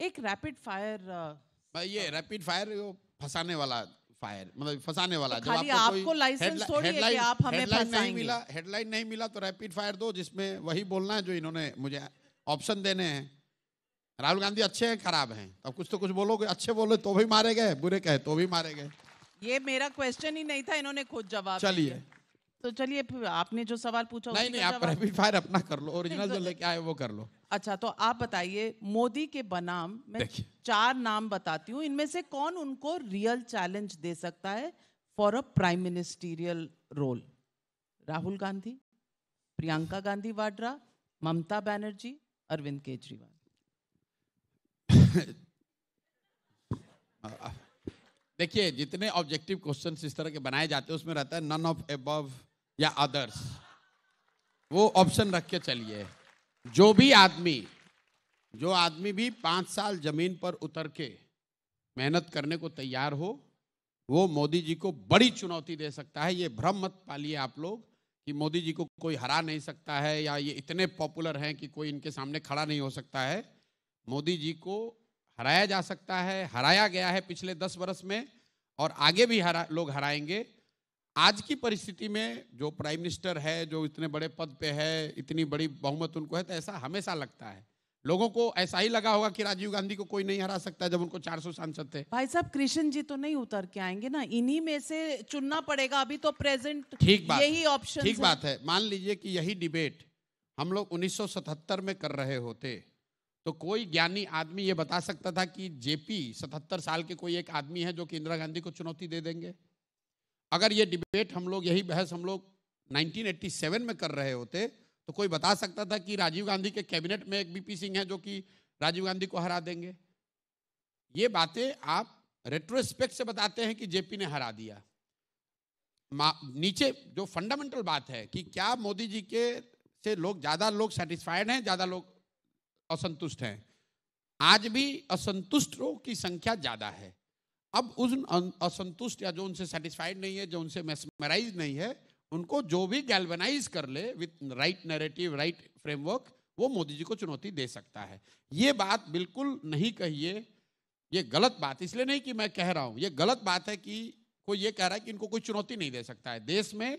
एक rapid fire, ये rapid fire फंसाने वाला फायर, मतलब फंसाने वाला। तो खाली आपको लाइसेंस थोड़ी है कि आप हमें फंसाएंगे। हेडलाइन नहीं मिला तो रैपिड फायर दो, जिसमें वही बोलना है जो इन्होंने मुझे ऑप्शन देने हैं। राहुल गांधी अच्छे हैं खराब हैं, अब कुछ तो कुछ बोलोगे। अच्छे बोले तो भी मारे गए, बुरे कहे तो भी मारे गए। ये मेरा क्वेश्चन ही नहीं था, इन्होंने खुद जवाब चलिए तो चलिए आपने जो सवाल पूछा नहीं आप रैपिड फायर अपना कर लो, ओरिजिनल जो लेके आए वो कर लो। अच्छा, तो आप बताइए, मोदी के बनाम मैं 4 नाम बताती हूँ, इनमें से कौन उनको रियल चैलेंज दे सकता है for a prime ministerial role? Rahul Gandhi, Priyanka Gandhi Vadra, Mamata Banerjee, Arvind Kejriwal. देखिए, जितने ऑब्जेक्टिव क्वेश्चंस इस तरह के बनाए जाते हैं उसमें रहता है नन ऑफ अबव या अदर्स, वो ऑप्शन रख के चलिए। जो आदमी भी 5 साल जमीन पर उतर के मेहनत करने को तैयार हो, वो मोदी जी को बड़ी चुनौती दे सकता है। ये भ्रम मत पालिए आप लोग कि मोदी जी को कोई हरा नहीं सकता है, या ये इतने पॉपुलर हैं कि कोई इनके सामने खड़ा नहीं हो सकता है। मोदी जी को हराया जा सकता है, हराया गया है पिछले 10 वर्ष में, और आगे भी लोग हराएंगे। आज की परिस्थिति में जो प्राइम मिनिस्टर है, जो इतने बड़े पद पे है, इतनी बड़ी बहुमत उनको है, तो ऐसा हमेशा लगता है। लोगों को ऐसा ही लगा होगा कि राजीव गांधी को कोई नहीं हरा सकता जब उनको 400 सांसद थे। भाई साहब, कृष्ण जी तो नहीं उतर के आएंगे ना, इन्हीं में से चुनना पड़ेगा। अभी तो प्रेजेंट यही ऑप्शन। ठीक बात है। मान लीजिए कि यही डिबेट हम लोग 1977 में कर रहे होते, तो कोई ज्ञानी आदमी ये बता सकता था कि जेपी 77 साल के कोई एक आदमी है जो कि इंदिरा गांधी को चुनौती दे देंगे? अगर ये डिबेट हम लोग, यही बहस हम लोग 1987 में कर रहे होते, तो कोई बता सकता था कि राजीव गांधी के कैबिनेट में एक बीपी सिंह है जो कि राजीव गांधी को हरा देंगे? ये बातें आप रेट्रोस्पेक्ट से बताते हैं कि जेपी ने हरा दिया। नीचे जो फंडामेंटल बात है कि क्या मोदी जी के से ज्यादा लोग सेटिस्फाइड हैं, ज्यादा लोग असंतुष्ट हैं? आज भी असंतुष्टों की संख्या ज्यादा है। अब उन असंतुष्ट या जो उनसे सेटिस्फाइड नहीं है, जो उनसे मेस्मराइज नहीं है, उनको जो भी गैल्वेनाइज कर ले with right narrative, right framework, वो मोदी जी को चुनौती दे सकता है। ये बात बिल्कुल नहीं कहिए, ये गलत बात। इसलिए नहीं कि मैं कह रहा हूं, ये गलत बात है कि कोई ये कह रहा है कि इनको कोई चुनौती नहीं दे सकता है। देश में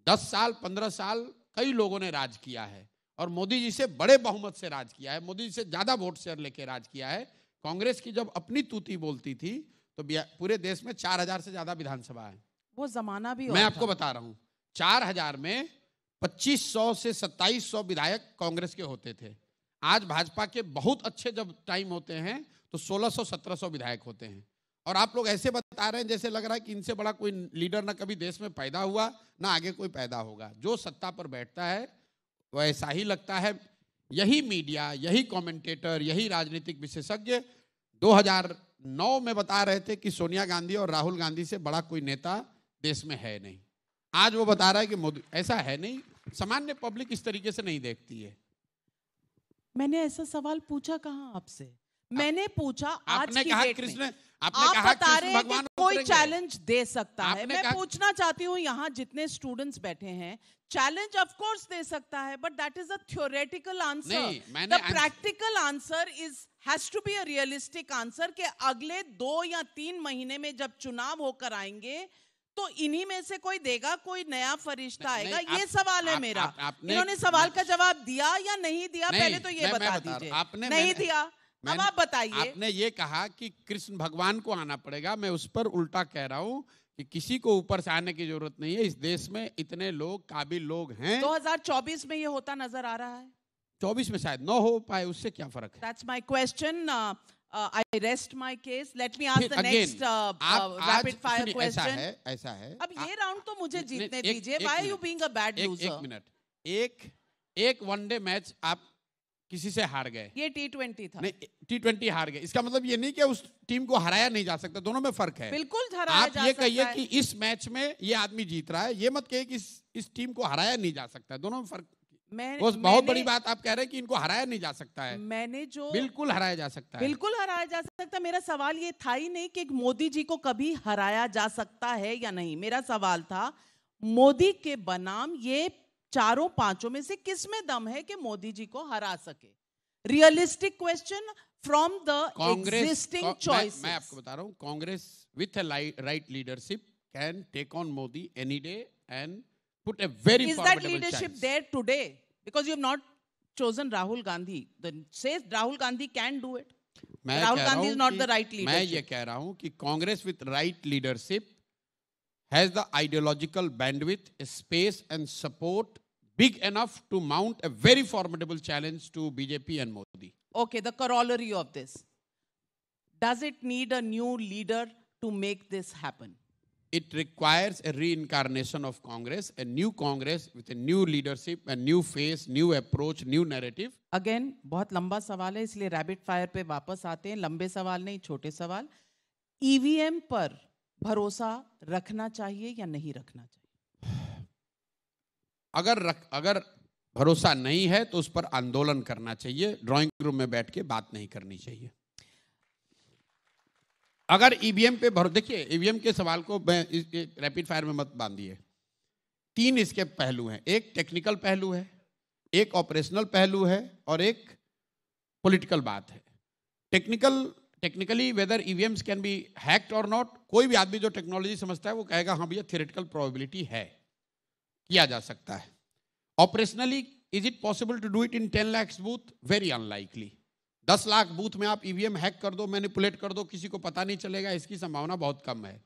10 साल 15 साल कई लोगों ने राज किया है, और मोदी जी से बड़े बहुमत से राज किया है, मोदी जी से ज्यादा वोट शेयर लेके राज किया है। कांग्रेस की जब अपनी तूती बोलती थी तो पूरे देश में 4000 से ज्यादा विधानसभा है। वो जमाना भी मैं आपको बता रहा हूं, 4000 में 2500 से 2700 विधायक कांग्रेस के होते थे। आज भाजपा के बहुत अच्छे जब टाइम होते हैं तो 1600-1700 विधायक होते हैं। और आप लोग ऐसे बता रहे हैं जैसे लग रहा है कि इनसे बड़ा कोई लीडर ना कभी देश में पैदा हुआ, ना आगे कोई पैदा होगा। जो सत्ता पर बैठता है वो ऐसा ही लगता है। यही मीडिया, यही कमेंटेटर, यही राजनीतिक विशेषज्ञ 2009 में बता रहे थे कि सोनिया गांधी और राहुल गांधी से बड़ा कोई नेता देश में है नहीं। आज वो बता रहा है कि मोदी, ऐसा है नहीं। सामान्य पब्लिक इस तरीके से नहीं देखती है। मैंने ऐसा सवाल पूछा कहां आपसे? मैंने पूछा आज की डेट में आपने कहा बता रहे हैं कि कोई चैलेंज दे सकता है। मैं पूछना चाहती हूँ, यहाँ जितने स्टूडेंट्स बैठे हैं, चैलेंज ऑफ कोर्स दे सकता है, but that is a theoretical answer. The practical answer has to be a realistic answer कि अगले 2 या 3 महीने में जब चुनाव होकर आएंगे तो इन्हीं में से कोई देगा, कोई नया फरिश्ता आएगा? ये सवाल है मेरा। इन्होंने सवाल का जवाब दिया या नहीं दिया, पहले तो ये बता दीजिए। आपने नहीं दिया, अब आप बताइए। आपने ये कहा कि कृष्ण भगवान को आना पड़ेगा, मैं उस पर उल्टा कह रहा हूं कि किसी को ऊपर से आने की जरूरत नहीं है। इस देश में इतने लोग, काबिल लोग हैं। 2024 में ये होता नजर आ रहा है। 24 में शायद न हो पाए, उससे क्या फर्क है? That's my question. I rest my case. Let me ask the next rapid fire question. ऐसा है। अब ये राउंड तो मुझे जीतने दीजिए। Why are you being a bad loser? एक मिनट, एक वनडे मैच आप किसी से हार गए। ये T20 था। नहीं, T20 हार गए, इसका मतलब ये नहीं कि उस टीम को हराया नहीं जा सकता। दोनों में फर्क है। बिल्कुल हराया जा सकता है। आप ये कहिए कि इस मैच में ये आदमी जीत रहा है, ये मत कहिए कि इस टीम को हराया नहीं जा सकता। दोनों में फर्क। बहुत बड़ी बात आप कह रहे हैं कि इनको हराया नहीं जा सकता है। मैंने जो बिल्कुल हराया जा सकता है, बिल्कुल हराया जा सकता है। मेरा सवाल ये था ही नहीं कि मोदी जी को कभी हराया जा सकता है या नहीं। मेरा सवाल था मोदी के बनाम ये 4-5 में से किस में दम है कि मोदी जी को हरा सके? Realistic question, from the existing choices. मैं आपको बता रहा हूँ, Congress with a right leadership can take on Modi any day and put a very formidable challenge. Is that leadership there today? Because you have not chosen Rahul Gandhi. Then say Rahul Gandhi can do it. Rahul Gandhi is not the right leadership. मैं ये कह रहा हूँ कि Congress with right leadership has the ideological bandwidth, space and support big enough to mount a very formidable challenge to BJP and Modi. Okay, the corollary of this. Does it need a new leader to make this happen? It requires a reincarnation of Congress, a new Congress with a new leadership, a new face, new approach, new narrative. Again, बहुत लंबा सवाल है, इसलिए rapid fire पे वापस आते हैं. लंबे सवाल नहीं, छोटे सवाल. ईवीएम पर भरोसा रखना चाहिए या नहीं रखना चाहिए? अगर भरोसा नहीं है तो उस पर आंदोलन करना चाहिए, ड्राइंग रूम में बैठ के बात नहीं करनी चाहिए. अगर ईवीएम पे भरोसा, देखिए ईवीएम के सवाल को रैपिड फायर में मत बांधिए. 3 इसके पहलू हैं. एक टेक्निकल पहलू है, एक ऑपरेशनल पहलू है और एक पॉलिटिकल बात है. Technically whether EVMs can be hacked और नॉट, कोई भी आदमी जो टेक्नोलॉजी समझता है वो कहेगा हाँ भैया थियोरेटिकल प्रोबेबिलिटी है, किया जा सकता है. Operationally is it possible to do it in 10 lakh booth? Very unlikely. 10 lakh booth में आप ईवीएम हैक कर दो, मैनिपुलेट कर दो, किसी को पता नहीं चलेगा, इसकी संभावना बहुत कम है.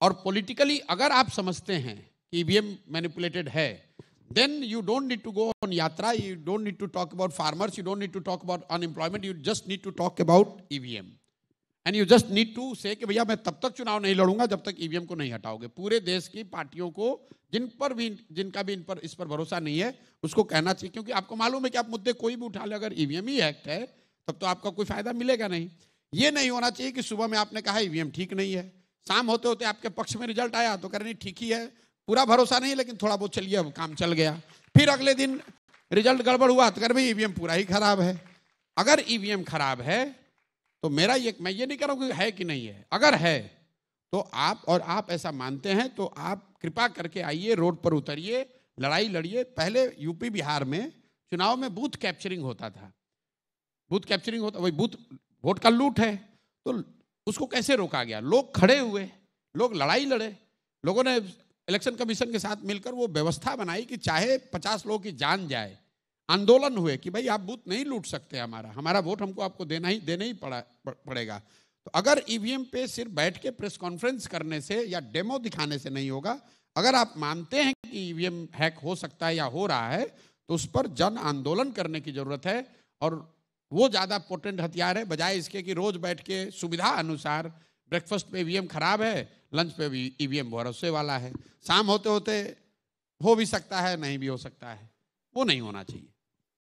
और पॉलिटिकली अगर आप समझते हैं कि ईवीएम मैनिपुलेटेड है, then you don't need to go on yatra, you don't need to talk about farmers, you don't need to talk about unemployment, you just need to talk about EVM. And you just need to say कि भैया मैं तब तक चुनाव नहीं लड़ूंगा जब तक EVM को नहीं हटाओगे. पूरे देश की पार्टियों को जिनका भी इस पर भरोसा नहीं है उसको कहना चाहिए, क्योंकि आपको मालूम है कि आप मुद्दे कोई भी उठा ले, अगर ईवीएम ही एक्ट है तब तो आपका कोई फायदा मिलेगा नहीं. ये नहीं होना चाहिए कि सुबह में आपने कहा ईवीएम ठीक नहीं है, शाम होते होते आपके पक्ष में रिजल्ट आया तो कह रहे नहीं ठीक ही है, पूरा भरोसा नहीं लेकिन थोड़ा बहुत चलिए अब काम चल गया. फिर अगले दिन रिजल्ट गड़बड़ हुआ तो कह रहे भाई ईवीएम पूरा ही खराब है. अगर ईवीएम खराब है तो मैं ये नहीं कह रहा हूं कि है कि नहीं है, अगर है तो आप ऐसा मानते हैं तो आप कृपा करके आइए, रोड पर उतरिए, लड़ाई लड़िए. पहले यूपी बिहार में चुनाव में बूथ कैप्चरिंग होता था, वही बूथ वोट का लूट है, तो उसको कैसे रोका गया? लोग खड़े हुए, लोग लड़ाई लड़े, लोगों ने इलेक्शन कमीशन के साथ मिलकर वो व्यवस्था बनाई कि चाहे 50 लोगों की जान जाए, आंदोलन हुए कि भाई आप बूथ नहीं लूट सकते, हमारा वोट हमको आपको देना ही पड़ेगा. तो अगर ईवीएम पे सिर्फ बैठ के प्रेस कॉन्फ्रेंस करने से या डेमो दिखाने से नहीं होगा, अगर आप मानते हैं कि ईवीएम हैक हो सकता है या हो रहा है तो उस पर जन आंदोलन करने की जरूरत है. और वो ज्यादा पोटेंट हथियार है, बजाय इसके कि रोज बैठ के सुविधा अनुसार ब्रेकफास्ट पे ईवीएम खराब है, लंच पे भी ईवीएम भरोसे वाला है, शाम होते होते हो भी सकता है नहीं भी हो सकता है. वो नहीं होना चाहिए.